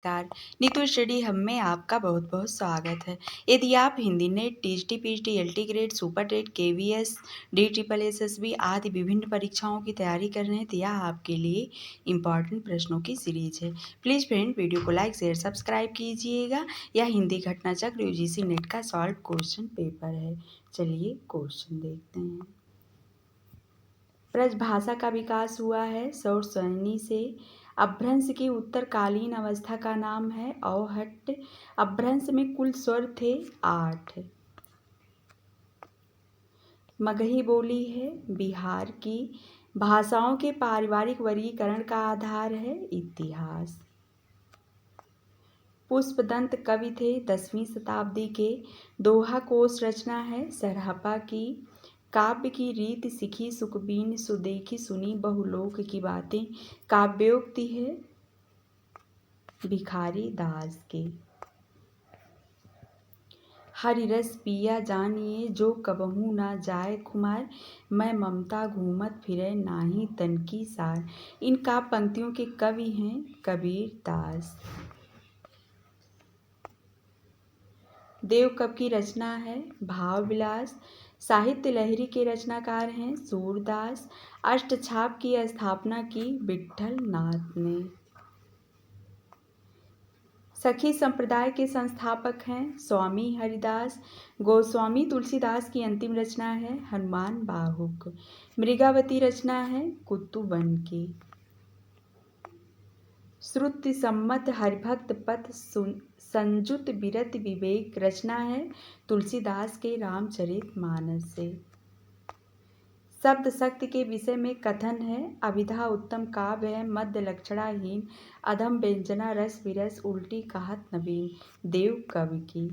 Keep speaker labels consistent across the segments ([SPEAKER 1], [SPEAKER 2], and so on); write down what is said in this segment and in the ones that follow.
[SPEAKER 1] नमस्कार। Neetu study hub में आपका बहुत बहुत स्वागत है। यदि आप Hindi NET, TGT, PGT, LT grade, super TET, KVS, DSSSB आदि विभिन्न परीक्षाओं की तैयारी कर रहे हैं तो यह आपके लिए इम्पॉर्टेंट प्रश्नों की सीरीज है। प्लीज़ फ्रेंड वीडियो को लाइक शेयर सब्सक्राइब कीजिएगा। यह हिंदी घटना चक्र UGC नेट का सॉल्व क्वेश्चन पेपर है। चलिए क्वेश्चन देखते हैं। ब्रजभाषा का विकास हुआ है सौरसरणी से। अपभ्रंश की उत्तरकालीन अवस्था का नाम है अवहट्ट। अपभ्रंश में कुल स्वर थे 8। मगही बोली है बिहार की। भाषाओं के पारिवारिक वर्गीकरण का आधार है इतिहास। पुष्पदंत कवि थे 10वीं शताब्दी के। दोहा कोश रचना है सरहपा की। काव्य की रीत सीखी सुखबीन सुदेखी सुनी बहुलोक की बातें। काव्योक्ति है भिखारी दास के। हरि रस पिया जानिए जो कबहू ना जाए खुमार। मैं ममता घूमत फिरे नाही तन की सार। इन काव्य पंक्तियों के कवि हैं कबीर दास। देव कवि की रचना है भाव विलास। साहित्य लहरी के रचनाकार हैं सूरदास। अष्टछाप की स्थापना की विट्ठल नाथ ने। सखी संप्रदाय के संस्थापक हैं स्वामी हरिदास। गोस्वामी तुलसीदास की अंतिम रचना है हनुमान बाहुक। मृगावती रचना है कुतुबन की। श्रुति सम्मत हरिभक्त पथ संजुत विरत विवेक रचना है तुलसीदास के रामचरितमानस से। शब्द शक्ति के विषय में कथन है अभिधा उत्तम काव्य है मध्य लक्षणाहीन। अधम व्यंजना रस विरस उल्टी कहत नवीन। देव कवि की।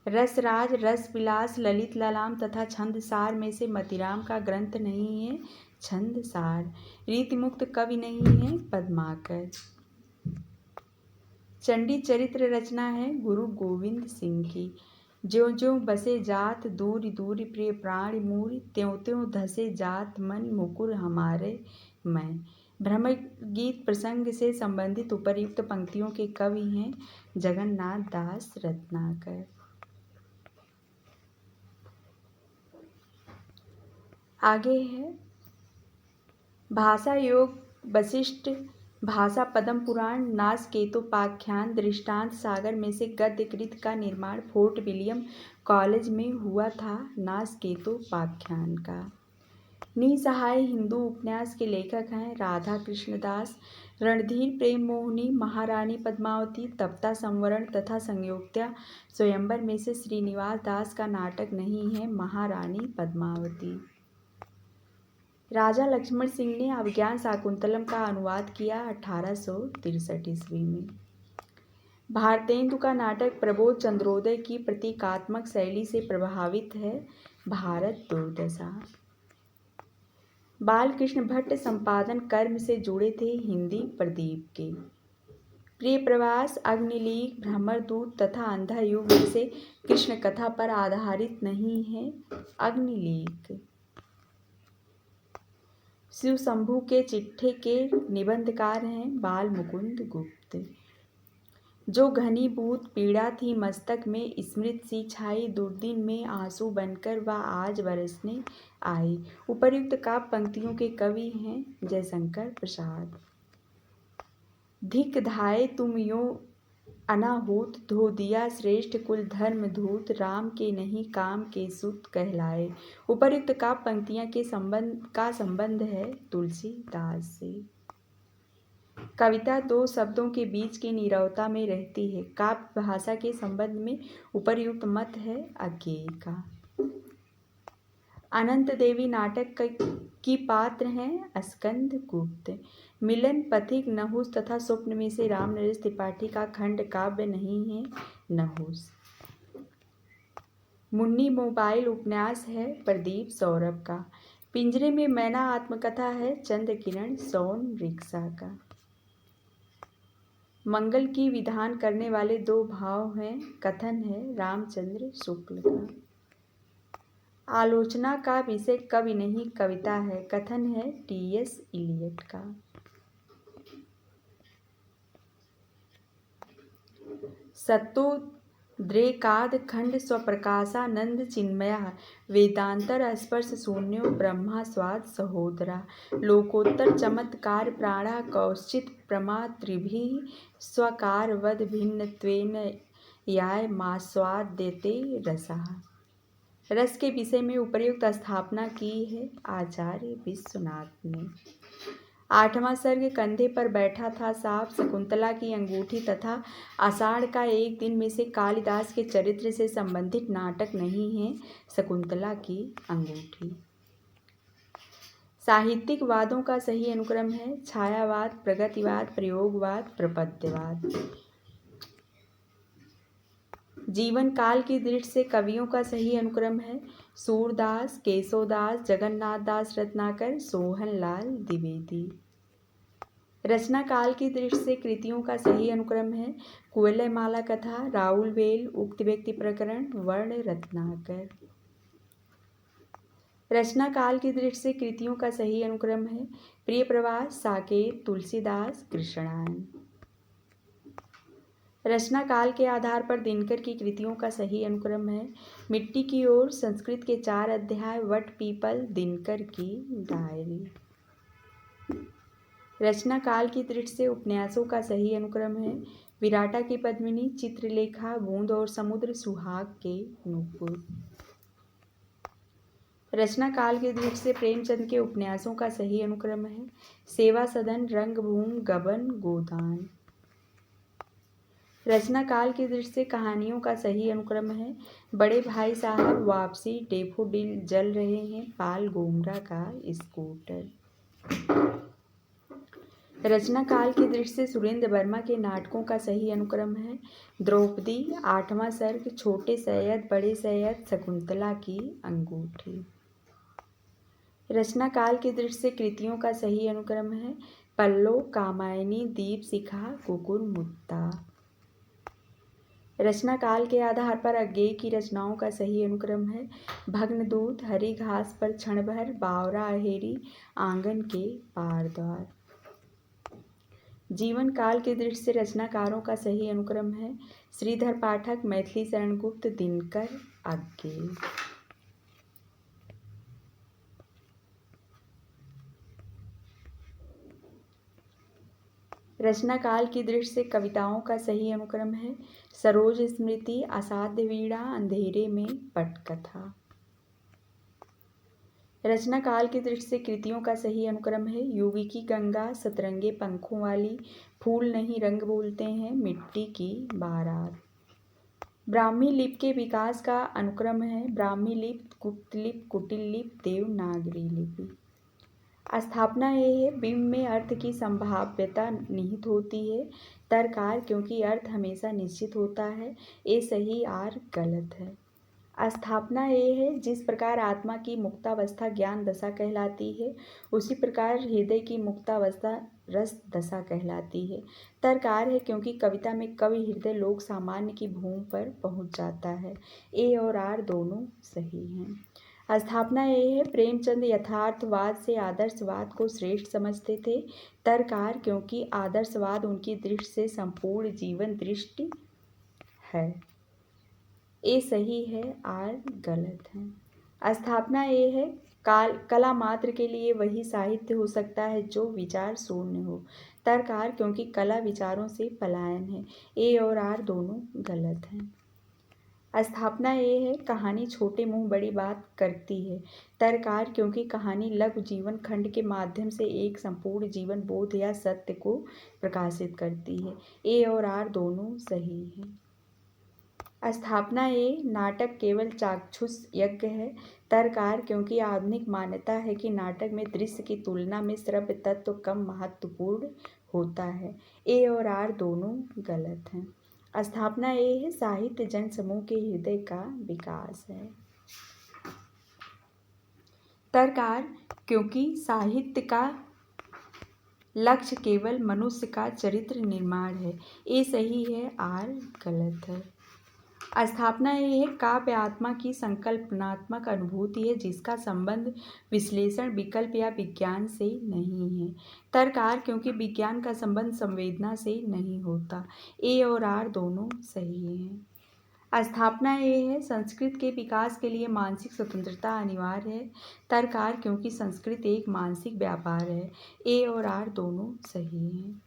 [SPEAKER 1] रसराज रस विलास ललित ललाम तथा छंदसार में से मतिराम का ग्रंथ नहीं है छंदसार। रीतिमुक्त कवि नहीं है पद्माकर। चंडी चरित्र रचना है गुरु गोविंद सिंह की। ज्यों ज्यों बसे जात दूर दूर प्रिय प्राण मूर। त्यों त्यों धसे जात मन मुकुर हमारे मैं। भ्रमर गीत प्रसंग से संबंधित उपर्युक्त पंक्तियों के कवि हैं जगन्नाथ दास रत्नाकर। आगे है भाषा योग वशिष्ठ भाषा पद्म पुराण नासकेतोपाख्यान दृष्टांत सागर में से गद्यकृत का निर्माण फोर्ट विलियम कॉलेज में हुआ था नासकेतोपाख्यान का। निसहाय हिंदू उपन्यास के लेखक हैं राधा कृष्णदास। रणधीर प्रेम मोहिनी महारानी पद्मावती तप्ता संवरण तथा संयोक्त्या स्वयंवर में से श्रीनिवास दास का नाटक नहीं है महारानी पद्मावती। राजा लक्ष्मण सिंह ने अभिज्ञान शाकुंतलम का अनुवाद किया 1863 ईस्वी में। भारतेंदु का नाटक प्रबोध चंद्रोदय की प्रतीकात्मक शैली से प्रभावित है भारत दुर्दशा। बालकृष्ण भट्ट संपादन कर्म से जुड़े थे हिंदी प्रदीप के। प्रिय प्रवास अग्निलीक भ्रमरदूत तथा अंधा युग से कृष्ण कथा पर आधारित नहीं है अग्निलीक। शिव शंभू के चिट्ठे के निबंधकार हैं बाल मुकुंद गुप्त। जो घनीभूत पीड़ा थी मस्तक में स्मृत सी छाई दुर्दिन में आंसू बनकर वह आज बरसने आई। उपर्युक्त काव्य पंक्तियों के कवि हैं जयशंकर प्रसाद। धिक धाये तुम यो अनाहूत धो दिया श्रेष्ठ कुल धर्म धूत। राम के नहीं काम के सुत कहलाए। उपर्युक्त काव्य पंक्तियां के संबंध है तुलसीदास से। कविता दो शब्दों के बीच की नीरवता में रहती है। काव्य भाषा के संबंध में उपर्युक्त मत है अज्ञेय का। अनंत देवी नाटक की पात्र हैं स्कंद गुप्त। मिलन पथिक नहुस तथा स्वप्न में से राम नरेश त्रिपाठी का खंड काव्य नहीं है नहुस। मुन्नी मोबाइल उपन्यास है प्रदीप सौरभ का। पिंजरे में मैना आत्मकथा है चंद्र किरण सोन रिक्शा का। मंगल की विधान करने वाले दो भाव हैं कथन है रामचंद्र शुक्ल का। आलोचना का विषय कवि नहीं कविता है कथन है T.S. इलियट का। सत्तोद्रेकाद खंड स्वप्रकाशानंद चिन्मया वेदांतर स्पर्श शून्यो ब्रह्मा स्वाद सहोदरा लोकोत्तर चमत्कार प्राणा कौश्चित प्रमातृभिः स्वकारवद भिन्नत्वेन याय मास्वाद्यते रसः। रस के विषय में उपर्युक्त स्थापना की है आचार्य विश्वनाथ ने। 8वां सर्ग कंधे पर बैठा था सांप शकुंतला की अंगूठी तथा आषाढ़ का एक दिन में से कालिदास के चरित्र से संबंधित नाटक नहीं है शकुंतला की अंगूठी। साहित्यिक वादों का सही अनुक्रम है छायावाद, प्रगतिवाद, प्रयोगवाद, प्रपद्यवाद। जीवन काल की दृष्टि से कवियों का सही अनुक्रम है सूरदास, केशवदास, जगन्नाथ दास रत्नाकर, सोहनलाल द्विवेदी। रचना काल की दृष्टि से कृतियों का सही अनुक्रम है कुवलयमाला कथा, राहुल वेल, उक्त व्यक्ति प्रकरण, वर्ण रत्नाकर। रचना काल की दृष्टि से कृतियों का सही अनुक्रम है प्रिय प्रवास, साकेत, तुलसीदास, कृष्णायन। रचना काल के आधार पर दिनकर की कृतियों का सही अनुक्रम है मिट्टी की ओर, संस्कृत के 4 अध्याय, वट पीपल, दिनकर की डायरी। रचना काल की दृष्टि से उपन्यासों का सही अनुक्रम है विराटा की पद्मिनी, चित्रलेखा, बूंद और समुद्र, सुहाग के नूपुर। रचना काल की दृष्टि से प्रेमचंद के उपन्यासों का सही अनुक्रम है सेवा सदन, रंगभूमि, गबन, गोदान। रचना काल की दृष्टि से कहानियों का सही अनुक्रम है बड़े भाई साहब, वापसी, डेफोडिल जल रहे हैं, पाल गोमरा का स्कूटर। रचना काल की दृष्टि से सुरेंद्र वर्मा के नाटकों का सही अनुक्रम है द्रौपदी, 8वां सर्ग, छोटे सैयद, बड़े सैयद, शकुंतला की अंगूठी। रचना काल की दृष्टि से कृतियों का सही अनुक्रम है पल्लो, कामायनी, दीपशिखा, कुकुरमुत्ता। रचना काल के आधार पर अज्ञेय की रचनाओं का सही अनुक्रम है भग्नदूत, हरी घास पर क्षण भर, बावरा अहेरी, आंगन के पार द्वार। जीवन काल की दृष्टि से रचनाकारों का सही अनुक्रम है श्रीधर पाठक, मैथिली शरण गुप्त, दिनकर, अज्ञेय। रचना काल की दृष्टि से कविताओं का सही अनुक्रम है सरोज स्मृति, असाध्य वीणा, अंधेरे में पटकथा। रचना काल की दृष्टि से कृतियों का सही अनुक्रम है युगी की गंगा, सतरंगे पंखों वाली, फूल नहीं रंग बोलते हैं, मिट्टी की बारात। ब्राह्मी लिपि के विकास का अनुक्रम है ब्राह्मी लिपि, गुप्त लिपि, कुटिल लिपि, देवनागरी लिपि। स्थापना ये है बिंब में अर्थ की संभाव्यता निहित होती है तरकार क्योंकि अर्थ हमेशा निश्चित होता है ये सही आर गलत है। स्थापना ये है जिस प्रकार आत्मा की मुक्तावस्था ज्ञान दशा कहलाती है उसी प्रकार हृदय की मुक्तावस्था रस दशा कहलाती है। तरकार है क्योंकि कविता में कवि हृदय लोक सामान्य की भूमि पर पहुंच जाता है ए और आर दोनों सही हैं। स्थापना ये है प्रेमचंद यथार्थवाद से आदर्शवाद को श्रेष्ठ समझते थे तरकार क्योंकि आदर्शवाद उनकी दृष्टि से संपूर्ण जीवन दृष्टि है ए सही है आर गलत है। स्थापना ये है कला मात्र के लिए वही साहित्य हो सकता है जो विचार शून्य हो तरकार क्योंकि कला विचारों से पलायन है ए और आर दोनों गलत हैं। स्थापना ये है कहानी छोटे मुंह बड़ी बात करती है तरकार क्योंकि कहानी लघु जीवन खंड के माध्यम से एक संपूर्ण जीवन बोध या सत्य को प्रकाशित करती है ए और आर दोनों सही हैं। स्थापना ये नाटक केवल चाक्षुष यज्ञ है तरकार क्योंकि आधुनिक मान्यता है कि नाटक में दृश्य की तुलना में श्रव्य तत्व कम महत्वपूर्ण होता है ए और आर दोनों गलत हैं। स्थापना ये है साहित्य जन समूह के हृदय का विकास है तरकार क्योंकि साहित्य का लक्ष्य केवल मनुष्य का चरित्र निर्माण है ए सही है आर गलत है। स्थापना ये है काव्य आत्मा की संकल्पनात्मक अनुभूति है जिसका संबंध विश्लेषण विकल्प या विज्ञान से नहीं है। तर्क क्योंकि विज्ञान का संबंध संवेदना से नहीं होता। ए और आर दोनों सही हैं। स्थापना ये है संस्कृत के विकास के लिए मानसिक स्वतंत्रता अनिवार्य है। तर्क क्योंकि संस्कृत एक मानसिक व्यापार है। ए और आर दोनों सही हैं।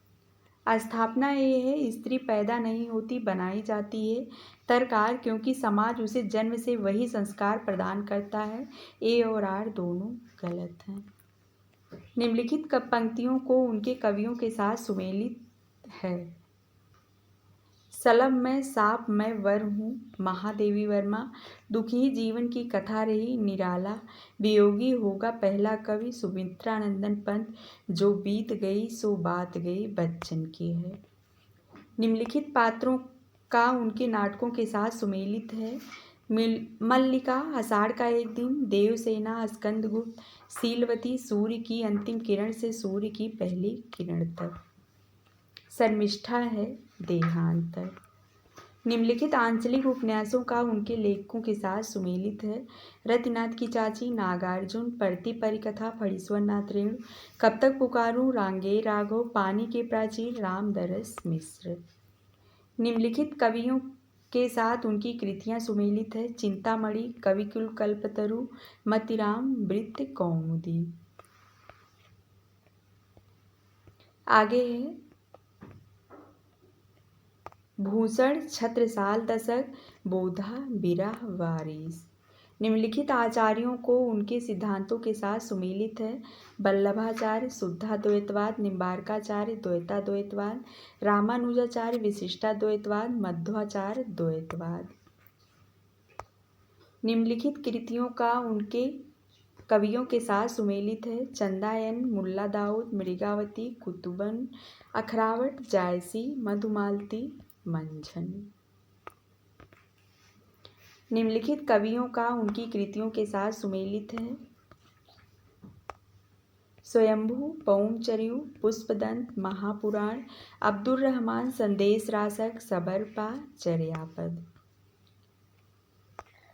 [SPEAKER 1] स्थापना ये है स्त्री पैदा नहीं होती बनाई जाती है। तर्क क्योंकि समाज उसे जन्म से वही संस्कार प्रदान करता है। ए और आर दोनों गलत हैं। निम्नलिखित पंक्तियों को उनके कवियों के साथ सुमेलित है। सलभ मैं साप मैं वर हूँ महादेवी वर्मा। दुखी जीवन की कथा रही निराला। वियोगी होगा पहला कवि सुमित्रानंदन पंत। जो बीत गई सो बात गई बच्चन की है। निम्नलिखित पात्रों का उनके नाटकों के साथ सुमेलित है। मल्लिका आषाढ़ का एक दिन। देवसेना स्कंदगुप्त। शीलवती सूर्य की अंतिम किरण से सूर्य की पहली किरण तक। शर्मिष्ठा है देहांतर। निम्नलिखित आंचलिक उपन्यासों का उनके लेखकों के साथ सुमेलित है। रतिनाथ की चाची, नागार्जुन, परती परिकथा, फणीश्वरनाथ रेणु, कब तक पुकारूं, रांगे राघव, पानी के प्राचीर, रामदरस मिश्र। निम्नलिखित कवियों के साथ उनकी कृतियां सुमेलित है। चिंतामणि, कविकुल कल्पतरु, मतिराम, वृत्त कौमुदी। आगे है भूषण, छत्रसाल दशक, बोधा, बिरह, वारिस। निम्नलिखित आचार्यों को उनके सिद्धांतों के साथ सुमेलित है। वल्लभाचार्य शुद्धाद्वैतवाद, निम्बार्काचार्य द्वैताद्वैतवाद, रामानुजाचार्य विशिष्टाद्वैतवाद, मध्वाचार्य द्वैतवाद। निम्नलिखित कृतियों का उनके कवियों के साथ सुमेलित है। चंदायन, मुल्ला दाऊद, मृगावती, कुतुबन, अखरावट, जायसी, मधुमालती, मंझन। निम्नलिखित कवियों का उनकी कृतियों के साथ सुमेलित है। स्वयंभू, पौमचर्यु, पुष्पदंत, महापुराण, अब्दुर रहमान, संदेश रासक, सबरपा, चर्यापद।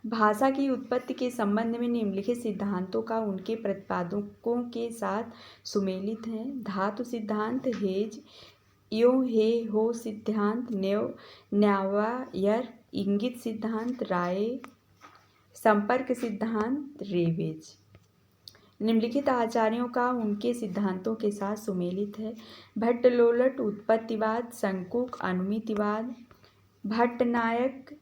[SPEAKER 1] भाषा की उत्पत्ति के संबंध में निम्नलिखित सिद्धांतों का उनके प्रतिपादकों के साथ सुमेलित है। धातु सिद्धांत हेज, यो हे हो सिद्धांत न्यावायर, इंगित सिद्धांत राय, संपर्क सिद्धांत रेवेज। निम्नलिखित आचार्यों का उनके सिद्धांतों के साथ सुमेलित है। भट्टलोलट उत्पत्तिवाद, शंकुक अनुमितिवाद, भट्टनायक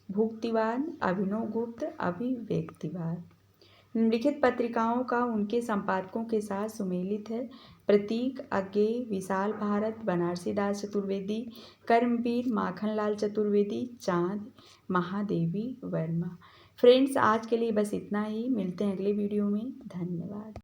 [SPEAKER 1] भुक्तिवाद, अभिनवगुप्त अभिव्यक्तिवाद। निम्नलिखित पत्रिकाओं का उनके संपादकों के साथ सुमेलित है। प्रतीक, अज्ञेय, विशाल भारत, बनारसी दास चतुर्वेदी, कर्मवीर, माखनलाल चतुर्वेदी, चांद, महादेवी वर्मा। फ्रेंड्स, आज के लिए बस इतना ही। मिलते हैं अगले वीडियो में। धन्यवाद।